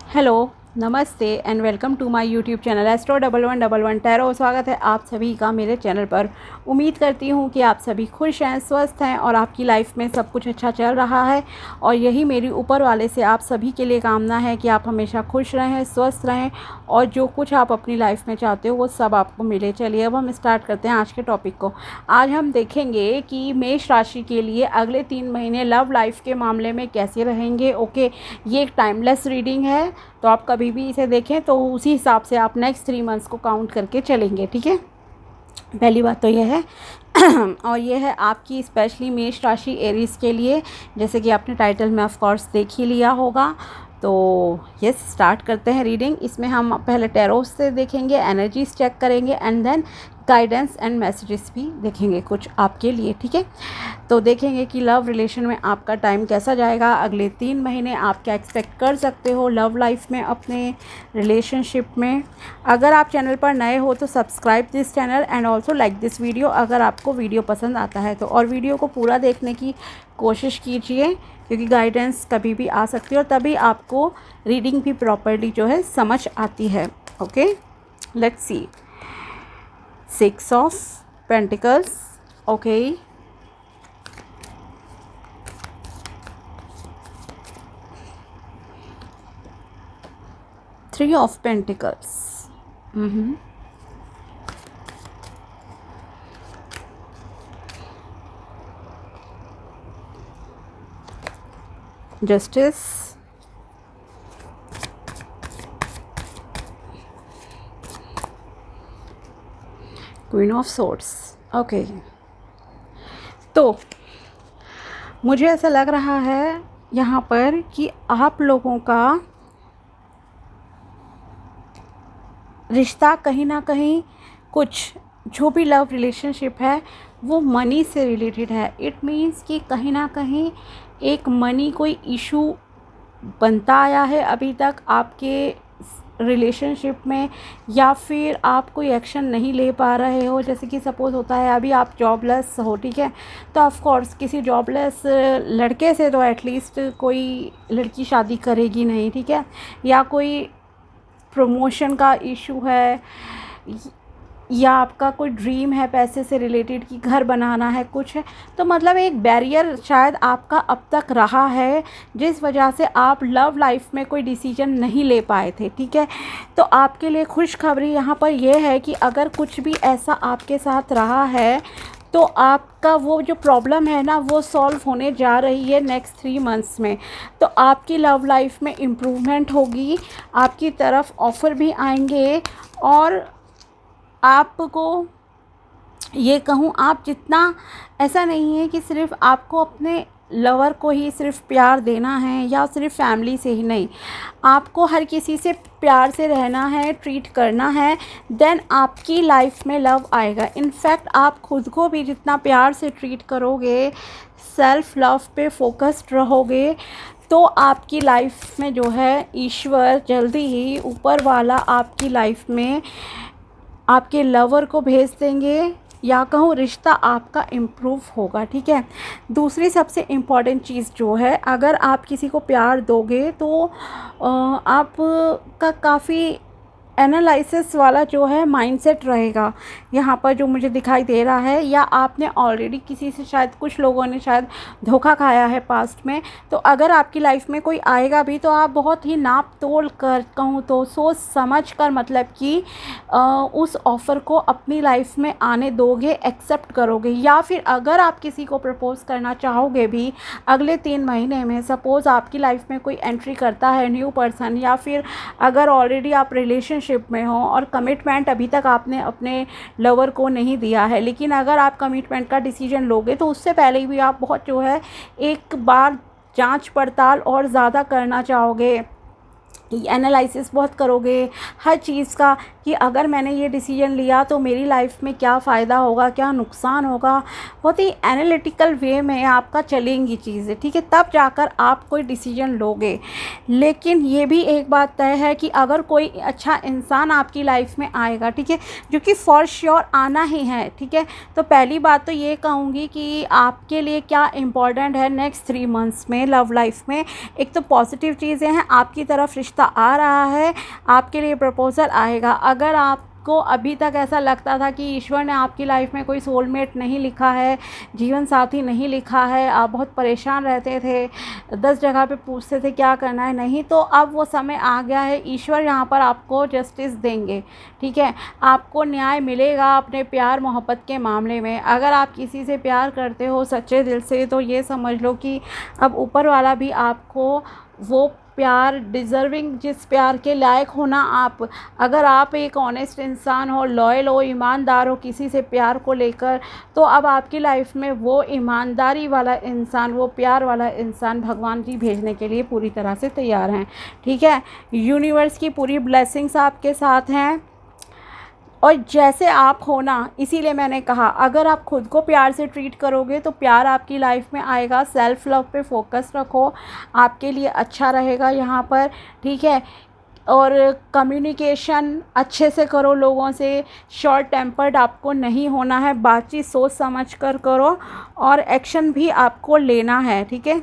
Hello, नमस्ते and welcome to my YouTube channel Astro1111 tarot. स्वागत है आप सभी का मेरे चैनल पर। उम्मीद करती हूँ कि आप सभी खुश हैं, स्वस्थ हैं और आपकी लाइफ में सब कुछ अच्छा चल रहा है। और यही मेरी ऊपर वाले से आप सभी के लिए कामना है कि आप हमेशा खुश रहें, स्वस्थ रहें और जो कुछ आप अपनी लाइफ में चाहते हो वो सब आपको मिले। चलिए अब हम स्टार्ट करते हैं आज के टॉपिक को। आज हम देखेंगे कि मेष राशि के लिए अगले 3 महीने लव लाइफ के मामले में कैसे रहेंगे। ओके, ये एक टाइमलेस रीडिंग है, तो आप कभी भी इसे देखें तो उसी हिसाब से आप नेक्स्ट 3 मंथ्स को काउंट करके चलेंगे। ठीक है, पहली बात तो यह है और ये है आपकी स्पेशली मेष राशि एरीज के लिए, जैसे कि आपने टाइटल में ऑफ कोर्स देख ही लिया होगा। तो यस, स्टार्ट करते हैं रीडिंग। इसमें हम पहले टैरो से देखेंगे, एनर्जीज चेक करेंगे and then guidance and messages भी देखेंगे कुछ आपके लिए। ठीक है, तो देखेंगे कि लव रिलेशन में आपका टाइम कैसा जाएगा। अगले 3 महीने आप क्या एक्सपेक्ट कर सकते हो लव लाइफ में, अपने रिलेशनशिप में। अगर आप चैनल पर नए हो तो subscribe this channel and also like this video अगर आपको वीडियो पसंद आता है तो। और वीडियो को पूरा देखने की कोशिश कीजिए क्योंकि गाइडेंस कभी भी आ सकती है और तभी आपको रीडिंग भी प्रॉपर्ली जो है समझ आती है। Okay, let's see. 6 of pentacles, okay, 3 of pentacles, justice, queen of swords. Okay, तो मुझे ऐसा लग रहा है यहाँ पर कि आप लोगों का रिश्ता कहीं ना कहीं, कुछ जो भी लव रिलेशनशिप है वो मनी से रिलेटेड है। इट मीन्स कि कहीं ना कहीं एक मनी कोई इशू बनता आया है अभी तक आपके रिलेशनशिप में, या फिर आप कोई एक्शन नहीं ले पा रहे हो। जैसे कि सपोज़ होता है अभी आप जॉबलेस हो, ठीक है, तो ऑफ कोर्स किसी जॉबलेस लड़के से तो एटलीस्ट कोई लड़की शादी करेगी नहीं, ठीक है, या कोई प्रमोशन का इशू है, या आपका कोई ड्रीम है पैसे से रिलेटेड कि घर बनाना है, कुछ है, तो मतलब एक बैरियर शायद आपका अब तक रहा है जिस वजह से आप लव लाइफ में कोई डिसीजन नहीं ले पाए थे। ठीक है, तो आपके लिए खुशखबरी यहाँ पर यह है कि अगर कुछ भी ऐसा आपके साथ रहा है तो आपका वो जो प्रॉब्लम है ना वो सॉल्व होने जा रही है नेक्स्ट 3 मंथ्स में। तो आपकी लव लाइफ में इम्प्रूवमेंट होगी, आपकी तरफ ऑफ़र भी आएंगे और आपको ये कहूँ, आप जितना, ऐसा नहीं है कि सिर्फ आपको अपने लवर को ही सिर्फ प्यार देना है या सिर्फ फैमिली से ही, नहीं, आपको हर किसी से प्यार से रहना है, ट्रीट करना है, देन आपकी लाइफ में लव आएगा। इनफैक्ट आप खुद को भी जितना प्यार से ट्रीट करोगे, सेल्फ लव पे फोकस्ड रहोगे, तो आपकी लाइफ में जो है ईश्वर जल्दी ही, ऊपर वाला आपकी लाइफ में आपके लवर को भेज देंगे, या कहूँ रिश्ता आपका इम्प्रूव होगा। ठीक है, दूसरी सबसे इम्पॉर्टेंट चीज़ जो है, अगर आप किसी को प्यार दोगे तो आपका काफ़ी एनालिसिस वाला जो है माइंडसेट रहेगा यहाँ पर जो मुझे दिखाई दे रहा है, या आपने ऑलरेडी किसी से, शायद कुछ लोगों ने शायद धोखा खाया है पास्ट में, तो अगर आपकी लाइफ में कोई आएगा भी तो आप बहुत ही नाप तोल कर, कहूँ तो सोच समझ कर, मतलब कि उस ऑफ़र को अपनी लाइफ में आने दोगे, एक्सेप्ट करोगे। या फिर अगर आप किसी को प्रपोज़ करना चाहोगे भी अगले 3 महीने में, सपोज़ आपकी लाइफ में कोई एंट्री करता है न्यू पर्सन, या फिर अगर ऑलरेडी आप रिलेशनशिप में हो और कमिटमेंट अभी तक आपने अपने लवर को नहीं दिया है, लेकिन अगर आप कमिटमेंट का डिसीजन लोगे तो उससे पहले भी आप बहुत जो है एक बार जांच पड़ताल और ज़्यादा करना चाहोगे, एनालिसिस बहुत करोगे हर चीज़ का, कि अगर मैंने ये डिसीजन लिया तो मेरी लाइफ में क्या फ़ायदा होगा, क्या नुकसान होगा। बहुत ही एनालिटिकल वे में आपका चलेंगी चीज़ें, ठीक है, तब जाकर आप कोई डिसीजन लोगे। लेकिन ये भी एक बात तय है कि अगर कोई अच्छा इंसान आपकी लाइफ में आएगा, ठीक है, जो कि फॉर श्योर आना ही है, ठीक है, तो पहली बात तो ये कहूँगी कि आपके लिए क्या इम्पोर्टेंट है नेक्स्ट 3 मंथ्स में लव लाइफ में। एक तो पॉजिटिव चीज़ें हैं, आपकी तरफ रिश्ता आ रहा है, आपके लिए प्रपोज़ल आएगा। अगर आपको अभी तक ऐसा लगता था कि ईश्वर ने आपकी लाइफ में कोई सोलमेट नहीं लिखा है, जीवन साथी नहीं लिखा है, आप बहुत परेशान रहते थे, 10 जगह पे पूछते थे क्या करना है, नहीं, तो अब वो समय आ गया है। ईश्वर यहाँ पर आपको जस्टिस देंगे, ठीक है, आपको न्याय मिलेगा अपने प्यार मोहब्बत के मामले में। अगर आप किसी से प्यार करते हो सच्चे दिल से, तो ये समझ लो कि अब ऊपर वाला भी आपको वो प्यार डिज़र्विंग, जिस प्यार के लायक होना आप, अगर आप एक ऑनेस्ट इंसान हो, लॉयल हो, ईमानदार हो किसी से प्यार को लेकर, तो अब आपकी लाइफ में वो ईमानदारी वाला इंसान, वो प्यार वाला इंसान भगवान जी भेजने के लिए पूरी तरह से तैयार हैं, ठीक है। यूनिवर्स की पूरी ब्लेसिंग्स आपके साथ हैं और जैसे आप हो ना, इसीलिए मैंने कहा अगर आप खुद को प्यार से ट्रीट करोगे तो प्यार आपकी लाइफ में आएगा। सेल्फ़ लव पे फोकस रखो, आपके लिए अच्छा रहेगा यहाँ पर, ठीक है। और कम्युनिकेशन अच्छे से करो लोगों से, शॉर्ट टेम्पर्ड आपको नहीं होना है, बातचीत सोच समझ कर करो और एक्शन भी आपको लेना है, ठीक है।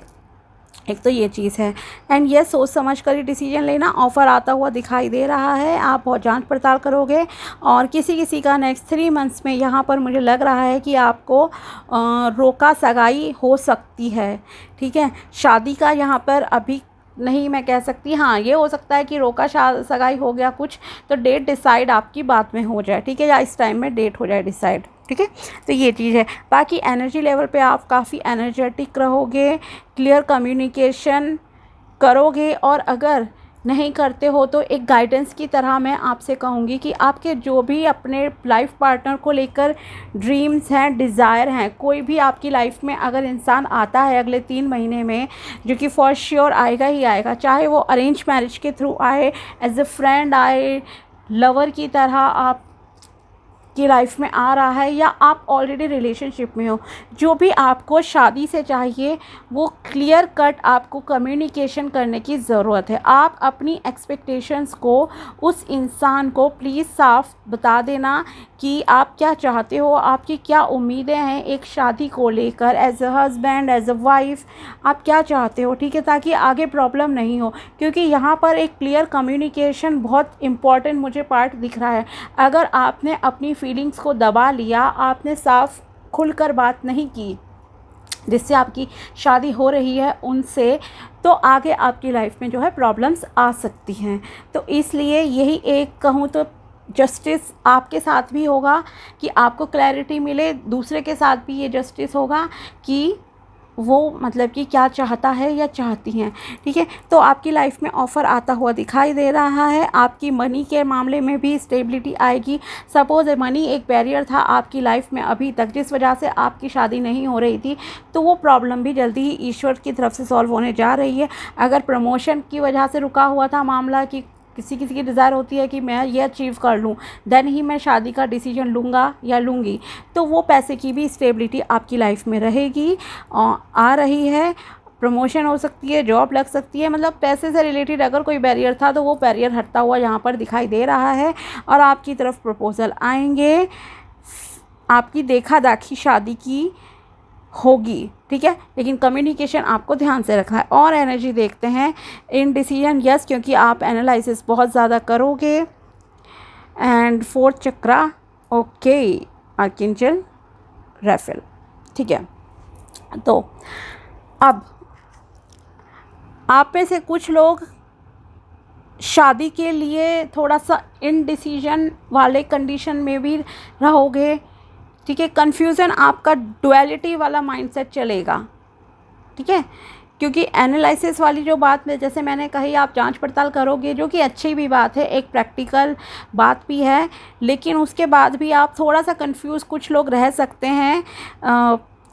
एक तो ये चीज़ है। एंड ये सोच समझ कर ही डिसीजन लेना। ऑफ़र आता हुआ दिखाई दे रहा है, आप बहुत जांच पड़ताल करोगे। और किसी किसी का नेक्स्ट 3 मंथ्स में यहाँ पर मुझे लग रहा है कि आपको रोका सगाई हो सकती है, ठीक है। शादी का यहाँ पर अभी नहीं मैं कह सकती, हाँ ये हो सकता है कि रोका सगाई हो गया कुछ, तो डेट डिसाइड आपकी बाद में हो जाए, ठीक है, या इस टाइम में डेट हो जाए डिसाइड, ठीक है। तो ये चीज़ है। बाकी एनर्जी लेवल पे आप काफ़ी एनर्जेटिक रहोगे, क्लियर कम्युनिकेशन करोगे। और अगर नहीं करते हो तो एक गाइडेंस की तरह मैं आपसे कहूँगी कि आपके जो भी अपने लाइफ पार्टनर को लेकर ड्रीम्स हैं, डिज़ायर हैं, कोई भी आपकी लाइफ में अगर इंसान आता है अगले 3 महीने में, जो कि फॉर श्योर आएगा ही आएगा, चाहे वो अरेंज मैरिज के थ्रू आए, एज ए फ्रेंड आए, लवर की तरह आप की लाइफ में आ रहा है, या आप ऑलरेडी रिलेशनशिप में हो, जो भी आपको शादी से चाहिए वो क्लियर कट आपको कम्युनिकेशन करने की ज़रूरत है। आप अपनी एक्सपेक्टेशंस को उस इंसान को प्लीज़ साफ बता देना कि आप क्या चाहते हो, आपकी क्या उम्मीदें हैं एक शादी को लेकर, as a husband, as a wife आप क्या चाहते हो, ठीक है, ताकि आगे प्रॉब्लम नहीं हो। क्योंकि यहाँ पर एक क्लियर कम्युनिकेशन बहुत इम्पॉर्टेंट मुझे पार्ट दिख रहा है। अगर आपने अपनी फीलिंग्स को दबा लिया, आपने साफ खुलकर बात नहीं की जिससे आपकी शादी हो रही है उनसे, तो आगे आपकी लाइफ में जो है प्रॉब्लम्स आ सकती हैं। तो इसलिए यही एक कहूँ तो जस्टिस आपके साथ भी होगा कि आपको क्लैरिटी मिले, दूसरे के साथ भी ये जस्टिस होगा कि वो मतलब कि क्या चाहता है या चाहती हैं, ठीक है। तो आपकी लाइफ में ऑफ़र आता हुआ दिखाई दे रहा है। आपकी मनी के मामले में भी स्टेबिलिटी आएगी। सपोज़ मनी एक बैरियर था आपकी लाइफ में अभी तक, जिस वजह से आपकी शादी नहीं हो रही थी, तो वो प्रॉब्लम भी जल्दी ही ईश्वर की तरफ से सॉल्व होने जा रही है। अगर प्रमोशन की वजह से रुका हुआ था मामला, कि किसी किसी की डिज़ायर होती है कि मैं ये अचीव कर लूँ देन ही मैं शादी का डिसीजन लूँगा या लूँगी, तो वो पैसे की भी स्टेबिलिटी आपकी लाइफ में रहेगी और आ रही है। प्रमोशन हो सकती है, जॉब लग सकती है, मतलब पैसे से रिलेटेड अगर कोई बैरियर था तो वो बैरियर हटता हुआ यहाँ पर दिखाई दे रहा है। और आपकी तरफ प्रपोज़ल आएंगे, आपकी देखा दाखी शादी की होगी, ठीक है, लेकिन कम्युनिकेशन आपको ध्यान से रखना है। और एनर्जी देखते हैं, इन डिसीजन यस, क्योंकि आप एनालिसिस बहुत ज़्यादा करोगे। And 4th chakra okay, archangel Raphael, ठीक है। तो अब आप में से कुछ लोग शादी के लिए थोड़ा सा इनडिसीजन वाले कंडीशन में भी रहोगे, ठीक है। कन्फ्यूज़न आपका डुअलिटी वाला माइंडसेट चलेगा, ठीक है, क्योंकि एनालिसिस वाली जो बात में जैसे मैंने कही आप जांच पड़ताल करोगे, जो कि अच्छी भी बात है, एक प्रैक्टिकल बात भी है, लेकिन उसके बाद भी आप थोड़ा सा कंफ्यूज कुछ लोग रह सकते हैं,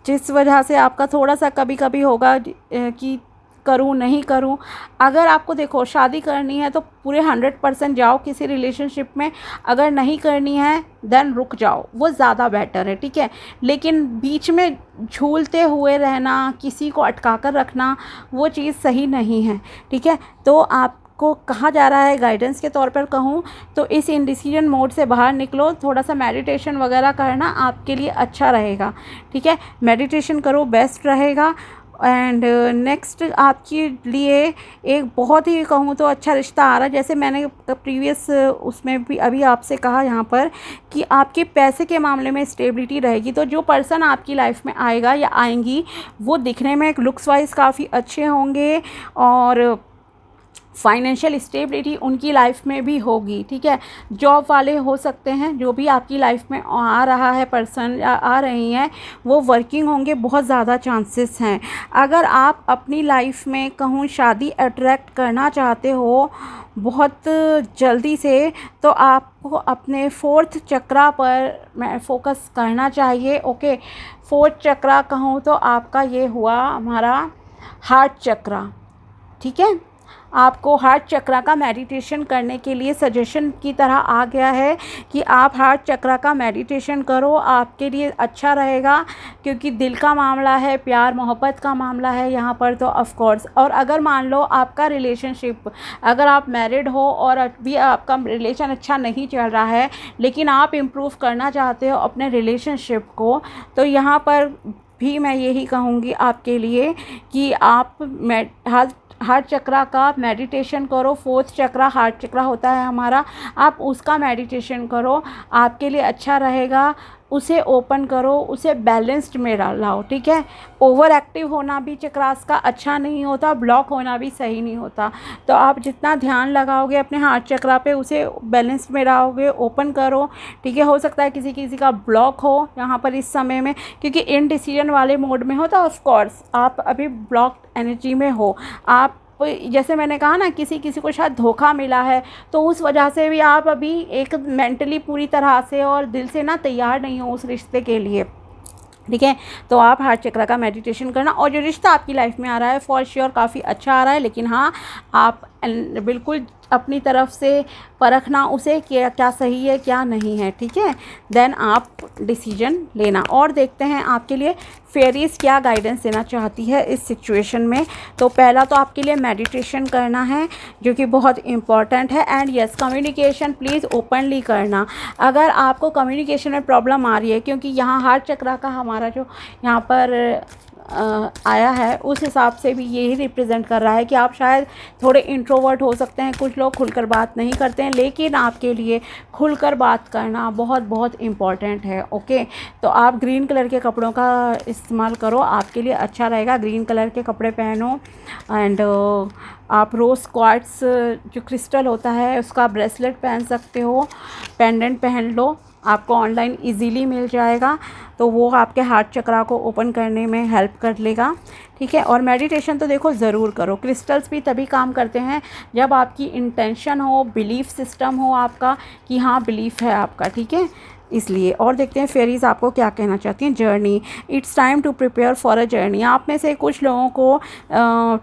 जिस वजह से आपका थोड़ा सा कभी कभी होगा कि करूँ नहीं करूँ। अगर आपको देखो शादी करनी है तो पूरे 100% जाओ किसी रिलेशनशिप में, अगर नहीं करनी है देन रुक जाओ, वो ज़्यादा बेटर है, ठीक है। लेकिन बीच में झूलते हुए रहना, किसी को अटका कर रखना, वो चीज़ सही नहीं है, ठीक है। तो आपको कहा जा रहा है, गाइडेंस के तौर पर कहूँ तो इस इंडिसीजन मोड से बाहर निकलो, थोड़ा सा मेडिटेशन वगैरह करना आपके लिए अच्छा रहेगा, ठीक है। मेडिटेशन करो, बेस्ट रहेगा। एंड नेक्स्ट आपके लिए एक बहुत ही कहूँ तो अच्छा रिश्ता आ रहा है। जैसे मैंने प्रीवियस उसमें भी अभी आपसे कहा यहाँ पर कि आपके पैसे के मामले में स्टेबिलिटी रहेगी। तो जो पर्सन आपकी लाइफ में आएगा या आएंगी वो दिखने में लुक्स वाइज काफ़ी अच्छे होंगे और फाइनेंशियल स्टेबिलिटी उनकी लाइफ में भी होगी, ठीक है। जॉब वाले हो सकते हैं, जो भी आपकी लाइफ में आ रहा है पर्सन या आ रही हैं, वो वर्किंग होंगे, बहुत ज़्यादा चांसेस हैं। अगर आप अपनी लाइफ में कहूँ शादी अट्रैक्ट करना चाहते हो बहुत जल्दी से, तो आपको अपने 4th चक्रा पर फोकस करना चाहिए, ओके। 4th चक्रा कहूँ तो आपका ये हुआ हमारा हार्ट चक्रा, ठीक है। आपको हार्ट चक्रा का मेडिटेशन करने के लिए सजेशन की तरह आ गया है कि आप हार्ट चक्रा का मेडिटेशन करो, आपके लिए अच्छा रहेगा, क्योंकि दिल का मामला है, प्यार मोहब्बत का मामला है यहाँ पर, तो ऑफ कोर्स। और अगर मान लो आपका रिलेशनशिप, अगर आप मैरिड हो और अभी आपका रिलेशन अच्छा नहीं चल रहा है लेकिन आप इम्प्रूव करना चाहते हो अपने रिलेशनशिप को, तो यहाँ पर भी मैं यही कहूँगी आपके लिए कि आप हार्ट चक्रा का मेडिटेशन करो। 4th चक्रा हार्ट चक्रा होता है हमारा, आप उसका मेडिटेशन करो, आपके लिए अच्छा रहेगा। उसे ओपन करो, उसे बैलेंस्ड में लाओ, ठीक है। ओवर एक्टिव होना भी चक्रास का अच्छा नहीं होता, ब्लॉक होना भी सही नहीं होता। तो आप जितना ध्यान लगाओगे अपने हार्ट चक्रा पे, उसे बैलेंस्ड में लाओगे, ओपन करो, ठीक है। हो सकता है किसी किसी का ब्लॉक हो यहाँ पर इस समय में, क्योंकि इनडिसीजन वाले मोड में हो, तो ऑफ कोर्स आप अभी ब्लॉक्ड एनर्जी में हो। आप जैसे मैंने कहा ना, किसी किसी को शायद धोखा मिला है, तो उस वजह से भी आप अभी एक मेंटली पूरी तरह से और दिल से ना तैयार नहीं हो उस रिश्ते के लिए, ठीक है। तो आप हार्ट चक्र का मेडिटेशन करना, और जो रिश्ता आपकी लाइफ में आ रहा है फॉर श्योर काफ़ी अच्छा आ रहा है, लेकिन हाँ आप बिल्कुल अपनी तरफ से परखना उसे क्या क्या सही है क्या नहीं है, ठीक है। देन आप डिसीजन लेना। और देखते हैं आपके लिए फेरीज क्या गाइडेंस देना चाहती है इस सिचुएशन में। तो पहला तो आपके लिए मेडिटेशन करना है, जो कि बहुत इम्पॉर्टेंट है। And yes, communication please openly करना। अगर आपको कम्युनिकेशन में प्रॉब्लम आ रही है, क्योंकि यहाँ हार्ट चक्रा का हमारा जो यहाँ पर आया है, उस हिसाब से भी यही रिप्रेजेंट कर रहा है कि आप शायद थोड़े इंट्रोवर्ट हो सकते हैं, कुछ लोग खुलकर बात नहीं करते हैं, लेकिन आपके लिए खुलकर बात करना बहुत बहुत इम्पॉर्टेंट है, ओके। तो आप ग्रीन कलर के कपड़ों का इस्तेमाल करो, आपके लिए अच्छा रहेगा। ग्रीन कलर के कपड़े पहनो। एंड आप रोज़ क्वार्ट्स जो क्रिस्टल होता है उसका ब्रेसलेट पहन सकते हो, पेंडेंट पहन लो, आपको ऑनलाइन इजीली मिल जाएगा, तो वो आपके हार्ट चक्रा को ओपन करने में हेल्प कर लेगा, ठीक है। और मेडिटेशन तो देखो ज़रूर करो। क्रिस्टल्स भी तभी काम करते हैं जब आपकी इंटेंशन हो, बिलीफ सिस्टम हो आपका कि हाँ बिलीफ है आपका, ठीक है, इसलिए। और देखते हैं फेरीज आपको क्या कहना चाहती हैं। Journey, it's time to prepare for a journey. आप में से कुछ लोगों को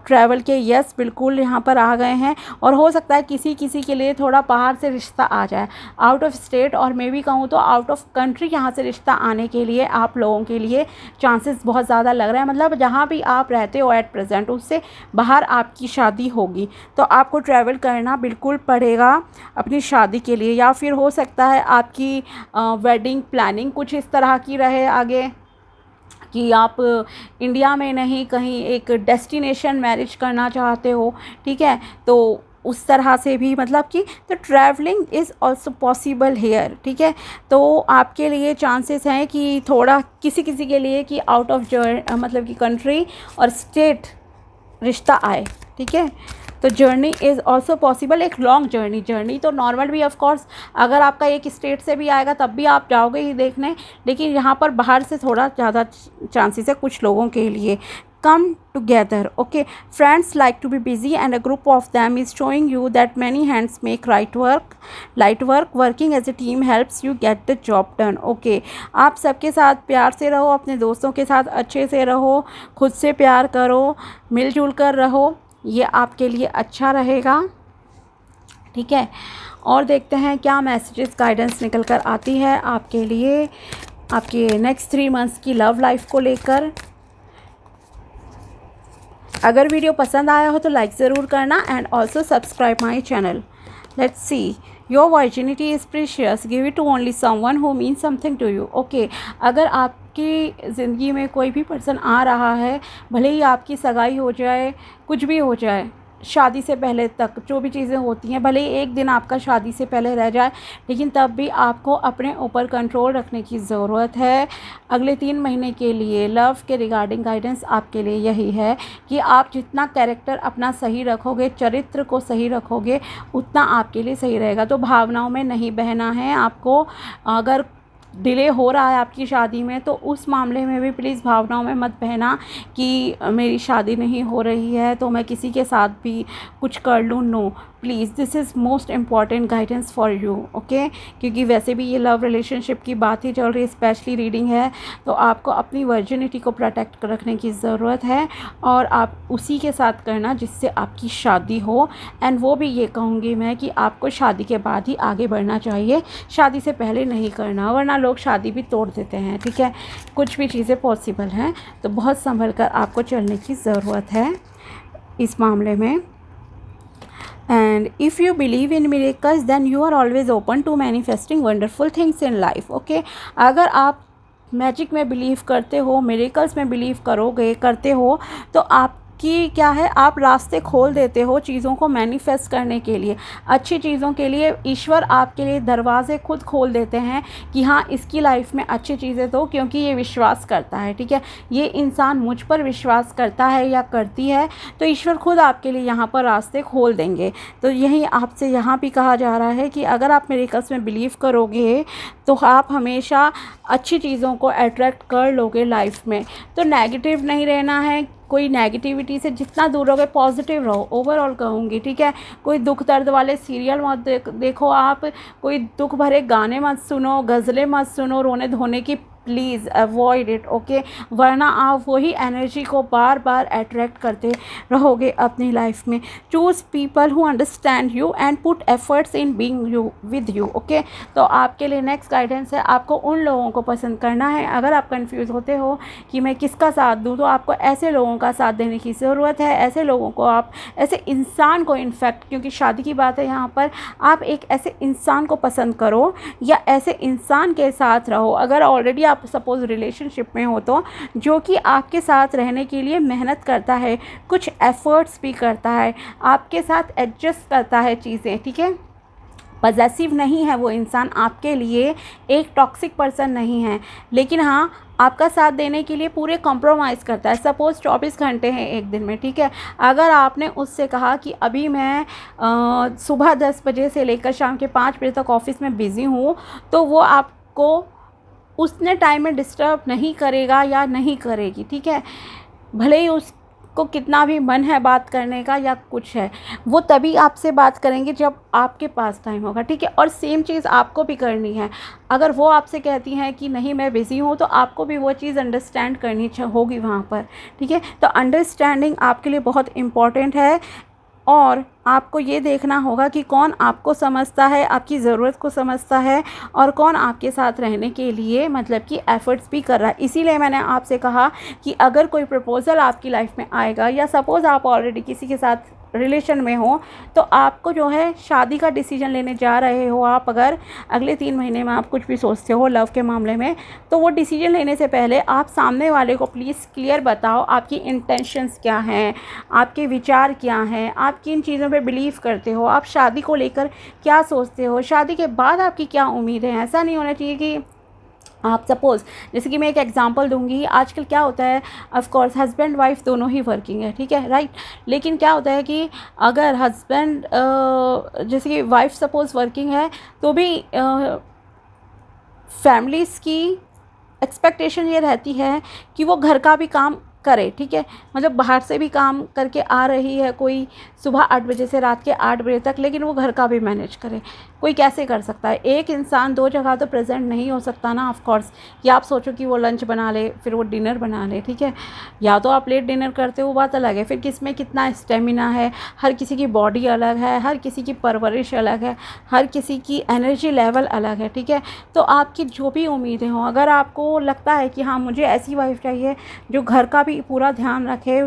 ट्रैवल के यस बिल्कुल यहाँ पर आ गए हैं, और हो सकता है किसी किसी के लिए थोड़ा बाहर से रिश्ता आ जाए, आउट ऑफ स्टेट, और मैं भी कहूँ तो आउट ऑफ कंट्री यहाँ से रिश्ता आने के लिए आप लोगों के लिए चांसेस बहुत ज़्यादा लग रहे हैं। मतलब जहाँ भी आप रहते हो एट प्रेजेंट, उससे बाहर आपकी शादी होगी, तो आपको ट्रैवल करना बिल्कुल पड़ेगा अपनी शादी के लिए। या फिर हो सकता है आपकी वेडिंग प्लानिंग कुछ इस तरह की रहे आगे कि आप इंडिया में नहीं कहीं एक डेस्टिनेशन मैरिज करना चाहते हो, ठीक है। तो उस तरह से भी मतलब कि तो travelling is also possible here, ठीक है। तो आपके लिए चांसेस हैं कि थोड़ा किसी किसी के लिए कि आउट ऑफ मतलब कि कंट्री और स्टेट रिश्ता आए, ठीक है। तो जर्नी इज़ ऑल्सो पॉसिबल, एक लॉन्ग जर्नी तो नॉर्मल भी ऑफ कोर्स अगर आपका एक स्टेट से भी आएगा तब भी आप जाओगे ही देखने, लेकिन यहाँ पर बाहर से थोड़ा ज़्यादा चांसेस है कुछ लोगों के लिए। come together. Okay, friends like to be busy and a group of them is showing you that many hands make light work. Working as a team helps you get the job done. Okay, आप सबके साथ प्यार से रहो, अपने दोस्तों के साथ अच्छे से रहो, खुद से प्यार करो, मिलजुल कर रहो, ये आपके लिए अच्छा रहेगा। ठीक है, और देखते हैं क्या मैसेजेस गाइडेंस निकल कर आती है आपके लिए आपके नेक्स्ट 3 मंथ्स की लव लाइफ को लेकर। अगर वीडियो पसंद आया हो तो लाइक ज़रूर करना and also subscribe my channel. Let's see, your virginity is precious, give it to only someone who mean something to you. Okay, अगर आपकी ज़िंदगी में कोई भी पर्सन आ रहा है, भले ही आपकी सगाई हो जाए, कुछ भी हो जाए, शादी से पहले तक जो भी चीज़ें होती हैं, भले ही एक दिन आपका शादी से पहले रह जाए, लेकिन तब भी आपको अपने ऊपर कंट्रोल रखने की ज़रूरत है। अगले 3 महीने के लिए लव के रिगार्डिंग गाइडेंस आपके लिए यही है कि आप जितना कैरेक्टर अपना सही रखोगे, चरित्र को सही रखोगे, उतना आपके लिए सही रहेगा। तो भावनाओं में नहीं बहना है आपको। अगर डिले हो रहा है आपकी शादी में तो उस मामले में भी प्लीज़ भावनाओं में मत बहना कि मेरी शादी नहीं हो रही है तो मैं किसी के साथ भी कुछ कर लूँ। No, please, this is most important guidance for you. Okay, क्योंकि वैसे भी ये लव रिलेशनशिप की बात ही चल रही है, स्पेशली रीडिंग है, तो आपको अपनी वर्जिनिटी को प्रोटेक्ट रखने की ज़रूरत है और आप उसी के साथ करना जिससे आपकी शादी हो। एंड वो भी ये कहूँगी मैं कि आपको शादी के बाद ही आगे बढ़ना चाहिए, शादी से पहले नहीं करना, वरना लोग शादी भी तोड़ देते हैं। ठीक है, कुछ भी चीज़ें पॉसिबल हैं, तो बहुत संभल कर आपको चलने की ज़रूरत है इस मामले में। And if you believe in miracles then you are always open to manifesting wonderful things in life. Okay, अगर आप मैजिक में बिलीव करते हो, मिरेकल्स में बिलीव करते हो, तो आपकी क्या है, आप रास्ते खोल देते हो चीज़ों को मैनिफेस्ट करने के लिए, अच्छी चीज़ों के लिए। ईश्वर आपके लिए दरवाजे खुद खोल देते हैं कि हाँ, इसकी लाइफ में अच्छी चीज़ें तो, क्योंकि ये विश्वास करता है। ठीक है, ये इंसान मुझ पर विश्वास करता है या करती है, तो ईश्वर खुद आपके लिए यहाँ पर रास्ते खोल देंगे। तो यही आपसे यहाँ भी कहा जा रहा है कि अगर आप मिरेकल्स में बिलीव करोगे तो आप हमेशा अच्छी चीज़ों को अट्रैक्ट कर लोगे लाइफ में। तो नेगेटिव नहीं रहना है, कोई नेगेटिविटी से जितना दूर रहोगे, पॉजिटिव रहो, ओवरऑल कहूँगी। ठीक है, कोई दुख दर्द वाले सीरियल मत देखो आप, कोई दुख भरे गाने मत सुनो, गज़लें मत सुनो रोने धोने की, प्लीज़ अवॉइड इट। ओके, वरना आप वही एनर्जी को बार बार अट्रैक्ट करते रहोगे अपनी लाइफ में। Choose people who understand you and put efforts in being you with you. Okay, तो आपके लिए नेक्स्ट गाइडेंस है, आपको उन लोगों को पसंद करना है। अगर आप कंफ्यूज होते हो कि मैं किसका साथ दूँ, तो आपको ऐसे लोगों का साथ देने की ज़रूरत है। ऐसे लोगों को आप, ऐसे इंसान को, इनफैक्ट क्योंकि शादी की बात है यहाँ पर, आप एक ऐसे इंसान को पसंद करो या ऐसे इंसान के साथ रहो। अगर ऑलरेडी आप सपोज़ रिलेशनशिप में हो तो, जो कि आपके साथ रहने के लिए मेहनत करता है, कुछ एफ़र्ट्स भी करता है, आपके साथ एडजस्ट करता है चीज़ें। ठीक है, पॉसेसिव नहीं है वो इंसान आपके लिए, एक टॉक्सिक पर्सन नहीं है, लेकिन हाँ, आपका साथ देने के लिए पूरे कॉम्प्रोमाइज़ करता है। सपोज़ 24 घंटे हैं एक दिन में। ठीक है, अगर आपने उससे कहा कि अभी मैं सुबह 10 बजे से लेकर शाम के 5 बजे तक ऑफिस में बिज़ी हूँ, तो वो आपको उसने टाइम में डिस्टर्ब नहीं करेगा या नहीं करेगी। ठीक है, भले ही उसको कितना भी मन है बात करने का या कुछ है, वो तभी आपसे बात करेंगे जब आपके पास टाइम होगा। ठीक है, और सेम चीज़ आपको भी करनी है। अगर वो आपसे कहती हैं कि नहीं मैं बिज़ी हूँ, तो आपको भी वो चीज़ अंडरस्टैंड करनी होगी वहाँ पर। ठीक है, तो अंडरस्टैंडिंग आपके लिए बहुत इम्पॉर्टेंट है और आपको ये देखना होगा कि कौन आपको समझता है, आपकी ज़रूरत को समझता है, और कौन आपके साथ रहने के लिए मतलब कि एफ़र्ट्स भी कर रहा है। इसीलिए मैंने आपसे कहा कि अगर कोई प्रपोज़ल आपकी लाइफ में आएगा, या सपोज़ आप ऑलरेडी किसी के साथ रिलेशन में हो, तो आपको जो है शादी का डिसीजन लेने जा रहे हो आप, अगर अगले 3 महीने में आप कुछ भी सोचते हो लव के मामले में, तो वो डिसीजन लेने से पहले आप सामने वाले को प्लीज़ क्लियर बताओ आपकी इंटेंशंस क्या हैं, आपके विचार क्या हैं, आप किन चीज़ों पे बिलीव करते हो, आप शादी को लेकर क्या सोचते हो, शादी के बाद आपकी क्या उम्मीदें हैं। ऐसा नहीं होना चाहिए कि आप सपोज़, जैसे कि मैं एक एग्जांपल दूंगी, आजकल क्या होता है, ऑफ कोर्स हस्बैंड वाइफ दोनों ही वर्किंग है। ठीक है, राइट, लेकिन क्या होता है कि अगर हस्बैंड जैसे कि वाइफ सपोज़ वर्किंग है, तो भी फैमिलीज़ की एक्सपेक्टेशन ये रहती है कि वो घर का भी काम करे, ठीक है। मतलब बाहर से भी काम करके आ रही है कोई सुबह 8 बजे से रात के 8 बजे तक, लेकिन वो घर का भी मैनेज करे। कोई कैसे कर सकता है? एक इंसान 2 जगह तो प्रेजेंट नहीं हो सकता ना, ऑफ कोर्स। या आप सोचो कि वो लंच बना ले, फिर वो डिनर बना ले, ठीक है। या तो आप लेट डिनर करते हो, वो बात अलग है। फिर किस में कितना स्टेमिना है, हर किसी की बॉडी अलग है, हर किसी की परवरिश अलग है, हर किसी की एनर्जी लेवल अलग है, ठीक है। तो आपकी जो भी उम्मीदें हों, अगर आपको लगता है कि हाँ मुझे ऐसी वाइफ चाहिए जो घर का भी पूरा ध्यान रखे,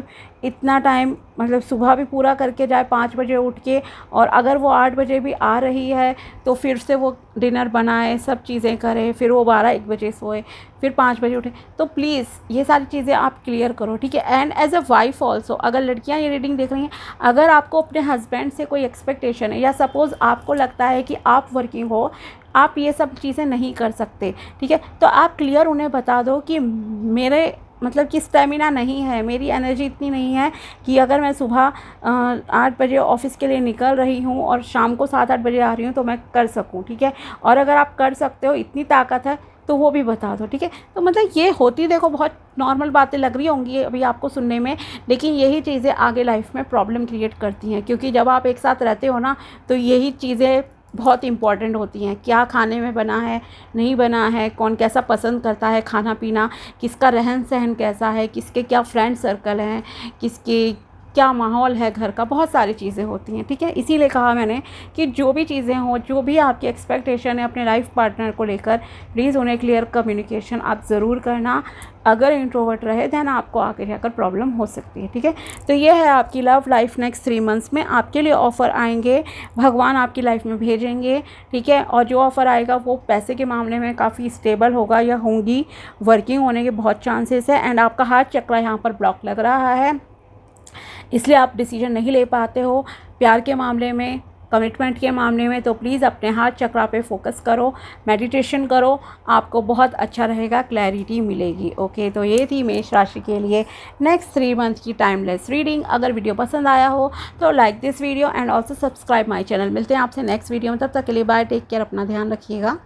इतना टाइम मतलब सुबह भी पूरा करके जाए 5 बजे उठ के, और अगर वो 8 बजे भी आ रही है तो फिर से वो डिनर बनाए, सब चीज़ें करे, फिर वो 12-1 बजे सोए, फिर 5 बजे उठे, तो प्लीज़ ये सारी चीज़ें आप क्लियर करो, ठीक है। And as a wife also, अगर लड़कियां ये रीडिंग देख रही हैं, अगर आपको अपने हस्बैंड से कोई एक्सपेक्टेशन है, या सपोज़ आपको लगता है कि आप वर्किंग हो, आप ये सब चीज़ें नहीं कर सकते, ठीक है, तो आप क्लियर उन्हें बता दो कि मेरे मतलब कि स्टेमिना नहीं है, मेरी एनर्जी इतनी नहीं है कि अगर मैं सुबह 8 बजे ऑफिस के लिए निकल रही हूँ और शाम को 7-8 बजे आ रही हूँ तो मैं कर सकूँ, ठीक है। और अगर आप कर सकते हो, इतनी ताकत है, तो वो भी बता दो, ठीक है। तो मतलब ये होती, देखो बहुत नॉर्मल बातें लग रही होंगी अभी आपको सुनने में, लेकिन यही चीज़ें आगे लाइफ में प्रॉब्लम क्रिएट करती हैं, क्योंकि जब आप एक साथ रहते हो ना, तो यही चीज़ें बहुत इम्पॉर्टेंट होती हैं। क्या खाने में बना है, नहीं बना है, कौन कैसा पसंद करता है खाना पीना, किसका रहन सहन कैसा है, किसके क्या फ्रेंड सर्कल हैं, किसके क्या माहौल है घर का, बहुत सारी चीज़ें होती हैं, ठीक है। इसीलिए कहा मैंने कि जो भी चीज़ें हों, जो भी आपकी एक्सपेक्टेशन है अपने लाइफ पार्टनर को लेकर, प्लीज़ उन्हें क्लियर कम्युनिकेशन आप ज़रूर करना। अगर इंट्रोवर्ट रहे देन आपको आगे जाकर प्रॉब्लम हो सकती है, ठीक है। तो ये है आपकी लव लाइफ नेक्स्ट 3 मंथ्स में। आपके लिए ऑफ़र आएंगे, भगवान आपकी लाइफ में भेजेंगे, ठीक है। और जो ऑफ़र आएगा वो पैसे के मामले में काफ़ी स्टेबल होगा या होंगी, वर्किंग होने के बहुत चांसेस है। एंड आपका हार्ट चक्र यहाँ पर ब्लॉक लग रहा है, इसलिए आप डिसीजन नहीं ले पाते हो प्यार के मामले में, कमिटमेंट के मामले में। तो प्लीज़ अपने हार्ट चक्र पे फोकस करो, मेडिटेशन करो, आपको बहुत अच्छा रहेगा, क्लैरिटी मिलेगी। ओके, तो ये थी मेष राशि के लिए नेक्स्ट 3 मंथ की टाइमलेस रीडिंग। अगर वीडियो पसंद आया हो तो like this video and also subscribe my channel. मिलते हैं आपसे नेक्स्ट वीडियो में, तब तक के लिए बाय, टेक केयर, अपना ध्यान रखिएगा।